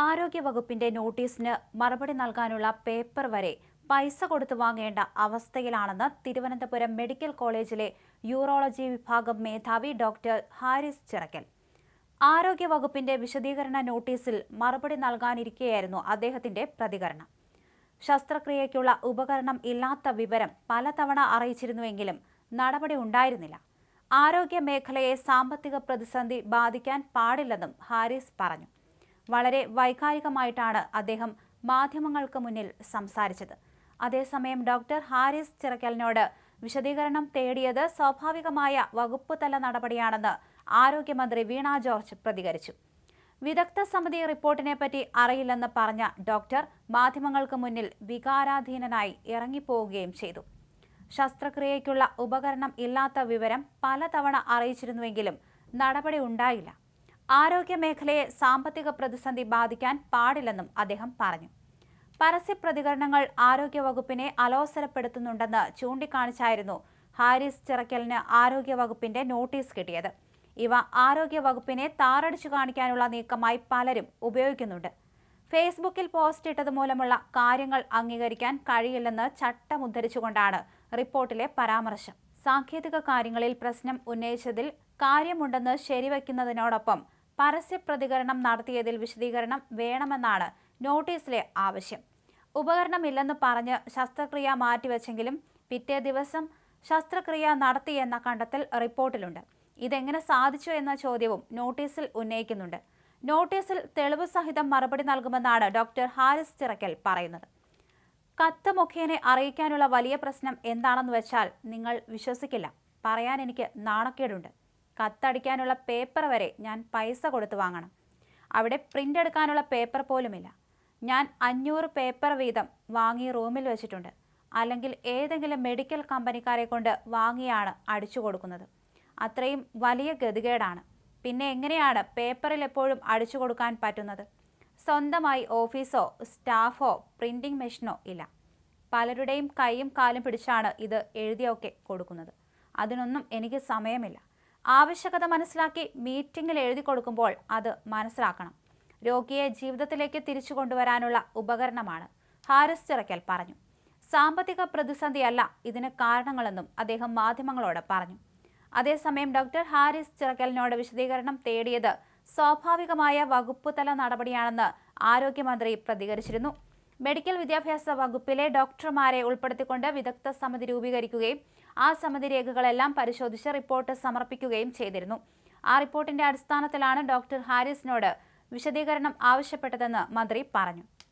ആരോഗ്യവകുപ്പിന്റെ നോട്ടീസിന് മറുപടി നൽകാനുള്ള പേപ്പർ വരെ പൈസ കൊടുത്തു വാങ്ങേണ്ട അവസ്ഥയിലാണെന്ന് തിരുവനന്തപുരം മെഡിക്കൽ കോളേജിലെ യൂറോളജി വിഭാഗം മേധാവി ഡോക്ടർ ഹാരിസ് ചിറക്കൽ. ആരോഗ്യവകുപ്പിന്റെ വിശദീകരണ നോട്ടീസിൽ മറുപടി നൽകാനിരിക്കെയായിരുന്നു അദ്ദേഹത്തിന്റെ പ്രതികരണം. ശസ്ത്രക്രിയയ്ക്കുള്ള ഉപകരണം ഇല്ലാത്ത വിവരം പലതവണ അറിയിച്ചിരുന്നുവെങ്കിലും നടപടി ഉണ്ടായിരുന്നില്ല. ആരോഗ്യ മേഖലയെ സാമ്പത്തിക പ്രതിസന്ധി ബാധിക്കാൻ പാടില്ലെന്നും ഹാരിസ് പറഞ്ഞു. വളരെ വൈകാരികമായിട്ടാണ് അദ്ദേഹം മാധ്യമങ്ങൾക്ക് മുന്നിൽ സംസാരിച്ചത്. അതേസമയം ഡോക്ടർ ഹാരിസ് ചിറക്കലിനോട് വിശദീകരണം തേടിയത് സ്വാഭാവികമായ വകുപ്പ് തല നടപടിയാണെന്ന് ആരോഗ്യമന്ത്രി വീണ ജോർജ് പ്രതികരിച്ചു. വിദഗ്ധ സമിതി റിപ്പോർട്ടിനെപ്പറ്റി അറിയില്ലെന്ന് പറഞ്ഞ ഡോക്ടർ മാധ്യമങ്ങൾക്ക് മുന്നിൽ വികാരാധീനനായി ഇറങ്ങിപ്പോവുകയും ചെയ്തു. ശസ്ത്രക്രിയയ്ക്കുള്ള ഉപകരണം ഇല്ലാത്ത വിവരം പലതവണ അറിയിച്ചിരുന്നുവെങ്കിലും നടപടി ഉണ്ടായില്ല. ആരോഗ്യ മേഖലയെ സാമ്പത്തിക പ്രതിസന്ധി ബാധിക്കാൻ പാടില്ലെന്നും അദ്ദേഹം പറഞ്ഞു. പരസ്യ പ്രതികരണങ്ങൾ ആരോഗ്യവകുപ്പിനെ അലോസരപ്പെടുത്തുന്നുണ്ടെന്ന് ചൂണ്ടിക്കാണിച്ചായിരുന്നു ഹാരിസ് ചിറക്കലിന് ആരോഗ്യവകുപ്പിന്റെ നോട്ടീസ് കിട്ടിയത്. ഇവ ആരോഗ്യവകുപ്പിനെ താറടിച്ചു കാണിക്കാനുള്ള നീക്കമായി പലരും ഉപയോഗിക്കുന്നുണ്ട്. ഫേസ്ബുക്കിൽ പോസ്റ്റ് ഇട്ടത് മൂലമുള്ള കാര്യങ്ങൾ അംഗീകരിക്കാൻ കഴിയില്ലെന്ന് ചട്ടമുദ്ധരിച്ചുകൊണ്ടാണ് റിപ്പോർട്ടിലെ പരാമർശം. സാങ്കേതിക കാര്യങ്ങളിൽ പ്രശ്നം ഉന്നയിച്ചതിൽ കാര്യമുണ്ടെന്ന് ശരിവയ്ക്കുന്നതിനോടൊപ്പം പരസ്യ പ്രതികരണം നടത്തിയതിൽ വിശദീകരണം വേണമെന്നാണ് നോട്ടീസിലെ ആവശ്യം. ഉപകരണമില്ലെന്ന് പറഞ്ഞ് ശസ്ത്രക്രിയ മാറ്റിവെച്ചെങ്കിലും പിറ്റേ ദിവസം ശസ്ത്രക്രിയ നടത്തിയെന്ന കണ്ടെത്തൽ റിപ്പോർട്ടിലുണ്ട്. ഇതെങ്ങനെ സാധിച്ചു എന്ന ചോദ്യവും നോട്ടീസിൽ ഉന്നയിക്കുന്നുണ്ട്. നോട്ടീസിൽ തെളിവ് സഹിതം മറുപടി നൽകുമെന്നാണ് ഡോക്ടർ ഹാരിസ് ചിറക്കൽ പറയുന്നത്. കത്ത് മുഖേന അറിയിക്കാനുള്ള വലിയ പ്രശ്നം എന്താണെന്ന് വെച്ചാൽ നിങ്ങൾ വിശ്വസിക്കില്ല. പറയാൻ എനിക്ക് നാണക്കേടുണ്ട്. കത്തടിക്കാനുള്ള പേപ്പർ വരെ ഞാൻ പൈസ കൊടുത്തു വാങ്ങണം. അവിടെ പ്രിന്റ് എടുക്കാനുള്ള പേപ്പർ പോലുമില്ല. ഞാൻ 500 പേപ്പർ വീതം വാങ്ങി റൂമിൽ വെച്ചിട്ടുണ്ട്. അല്ലെങ്കിൽ ഏതെങ്കിലും മെഡിക്കൽ കമ്പനിക്കാരെ കൊണ്ട് വാങ്ങിയാണ് അടിച്ചു കൊടുക്കുന്നത്. അത്രയും വലിയ ഗതികേടാണ്. പിന്നെ എങ്ങനെയാണ് പേപ്പറിൽ എപ്പോഴും അടിച്ചു കൊടുക്കാൻ പറ്റുന്നത്? സ്വന്തമായി ഓഫീസോ സ്റ്റാഫോ പ്രിന്റിംഗ് മെഷീനോ ഇല്ല. പലരുടെയും കൈയും കാലും പിടിച്ചാണ് ഇത് എഴുതിയൊക്കെ കൊടുക്കുന്നത്. അതിനൊന്നും എനിക്ക് സമയമില്ല. ആവശ്യകത മനസ്സിലാക്കി മീറ്റിംഗിൽ എഴുതി കൊടുക്കുമ്പോൾ അത് മനസ്സിലാക്കണം. രോഗിയെ ജീവിതത്തിലേക്ക് തിരിച്ചു കൊണ്ടുവരാനുള്ള ഉപകരണമാണ്, ഹാരിസ് ചിറക്കൽ പറഞ്ഞു. സാമ്പത്തിക പ്രതിസന്ധിയല്ല ഇതിന് കാരണങ്ങളെന്നും അദ്ദേഹം മാധ്യമങ്ങളോട് പറഞ്ഞു. അതേസമയം ഡോക്ടർ ഹാരിസ് ചിറക്കലിനോട് വിശദീകരണം തേടിയത് സ്വാഭാവികമായ വകുപ്പുതല നടപടിയാണെന്ന് ആരോഗ്യമന്ത്രി പ്രതികരിച്ചിരുന്നു. മെഡിക്കൽ വിദ്യാഭ്യാസ വകുപ്പിലെ ഡോക്ടർമാരെ ഉൾപ്പെടുത്തിക്കൊണ്ട് വിദഗ്ധ സമിതി രൂപീകരിക്കുകയും ആ സമിതി രേഖകളെല്ലാം പരിശോധിച്ച് റിപ്പോർട്ട് സമർപ്പിക്കുകയും ചെയ്തിരുന്നു. ആ റിപ്പോർട്ടിന്റെ അടിസ്ഥാനത്തിലാണ് ഡോക്ടർ ഹാരിസിനോട് വിശദീകരണം ആവശ്യപ്പെട്ടതെന്ന് മന്ത്രി പറഞ്ഞു.